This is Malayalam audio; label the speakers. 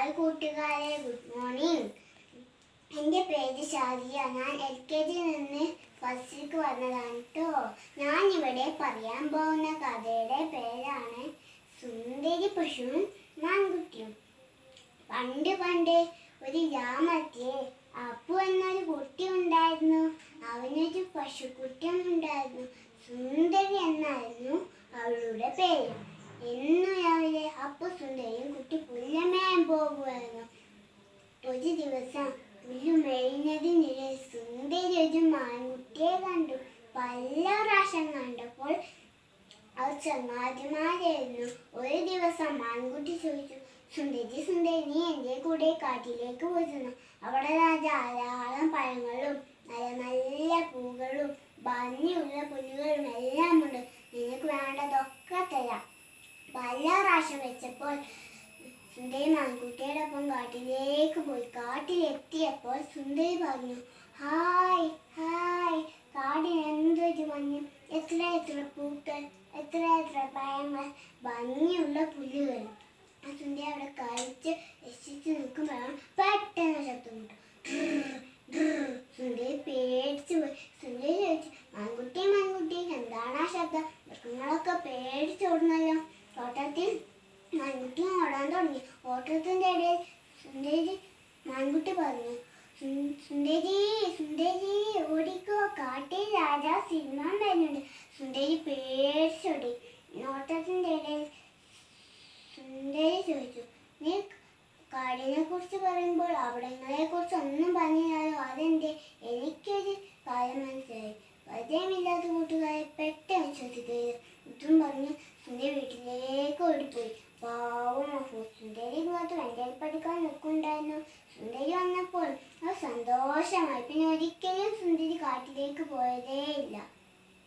Speaker 1: ഹായ് കൂട്ടുകാരെ, ഗുഡ് മോർണിംഗ്. എൻ്റെ പേര് ഷാദിയ. ഞാൻ LKG നിന്ന് ഫസ്റ്റിലേക്ക് വന്നതാണ് കേട്ടോ. ഞാനിവിടെ പറയാൻ പോകുന്ന കഥയുടെ പേരാണ് സുന്ദരി പശുവും മാൻകുട്ടിയും. പണ്ട് പണ്ട് ഒരു ഗ്രാമത്തിൽ അപ്പു എന്നൊരു കുട്ടി ഉണ്ടായിരുന്നു. അവനൊരു പശുക്കുട്ടിയും ഉണ്ടായിരുന്നു. സുന്ദരി എന്നായിരുന്നു അവളുടെ പേര്. എന്നു രാവിലെ അപ്പു സുന്ദരിയും കുട്ടി പുല്ലമേയാൻ പോകുമായിരുന്നു. ഒരു ദിവസം പുല്ലു മേയുന്നതിനിടെ സുന്ദരി ഒരു മാൻകുട്ടിയെ കണ്ടു. പല പ്രാവശ്യം കണ്ടപ്പോൾ അവർ ചങ്ങാതിമാരായിരുന്നു. ഒരു ദിവസം മാൻകുട്ടി ചോദിച്ചു, സുന്ദരി സുന്ദരി, നീ എൻ്റെ കൂടെ കാട്ടിലേക്ക് പോയിരുന്നു. അവിടെ ധാരാളം പഴങ്ങളും നല്ല നല്ല പൂക്കളും ഭംഗിയുള്ള പുല്ലുകളും എല്ലാം ഉണ്ട്. നിനക്ക് വേണ്ടതൊക്കെ തരാം. പല പ്രാവശ്യം വെച്ചപ്പോൾ സുന്ദരി മാൻകുട്ടിയോടൊപ്പം കാട്ടിലേക്ക് പോയി. കാട്ടിലെത്തിയപ്പോൾ സുന്ദരി പറഞ്ഞു, ഹായ് ഹായ്, കാടിന് എന്തൊരു മഞ്ഞ്, എത്ര എത്ര പൂക്കൾ, എത്ര എത്ര പഴങ്ങൾ, ഭംഗിയുള്ള പുല്ലുകൾ. ആ സുന്ദരി അവിടെ കഴിച്ച് രക്ഷിച്ച് നിൽക്കുമ്പോഴാണ് പെട്ടെന്ന് ശബ്ദമുണ്ട്. സുന്ദരി പേടിച്ചു പോയി. സുന്ദരി ചോദിച്ചു, മാൻകുട്ടി മാൻകുട്ടി, എന്താണ് ആ ശബ്ദം? മൃഗങ്ങളൊക്കെ പേടിച്ചോടുന്നല്ലോ. ഓട്ടത്തിൽ മാൻകുട്ടി ഓടാൻ തുടങ്ങി. ഓട്ടത്തിൻ്റെ ഇടയിൽ സുന്ദരി മാൻകുട്ടി പറഞ്ഞു, സുന്ദരി സുന്ദരി ഓടിക്കോ, കാട്ടിൽ രാജാ സിനിമ വരുന്നുണ്ട്. സുന്ദരി പേടിച്ചോടി. ഓട്ടത്തിൻ്റെ ഇടയിൽ സുന്ദരി ചോദിച്ചു, നീ കാടിനെ കുറിച്ച് പറയുമ്പോൾ അവിടങ്ങളെ കുറിച്ച് ഒന്നും പറഞ്ഞാലോ, അതെന്തേ? എനിക്കൊരു കാര്യം മനസ്സിലായി. പരിചയമില്ലാത്ത കൂട്ടുകാരെ പെട്ടെന്ന് വിശ്വസിക്കരുത്. ഇതും പറഞ്ഞ് സുന്ദരി വീട്ടിലേക്ക് ഓടിപ്പോയി. പാവം സുന്ദരി മാത്രം എൻ്റെ പഠിക്കാൻ നിൽക്കുന്നുണ്ടായിരുന്നു. സുന്ദരി വന്നപ്പോൾ അത് സന്തോഷമായി. പിന്നെ ഒരിക്കലും സുന്ദരി കാട്ടിലേക്ക് പോയതേ ഇല്ല.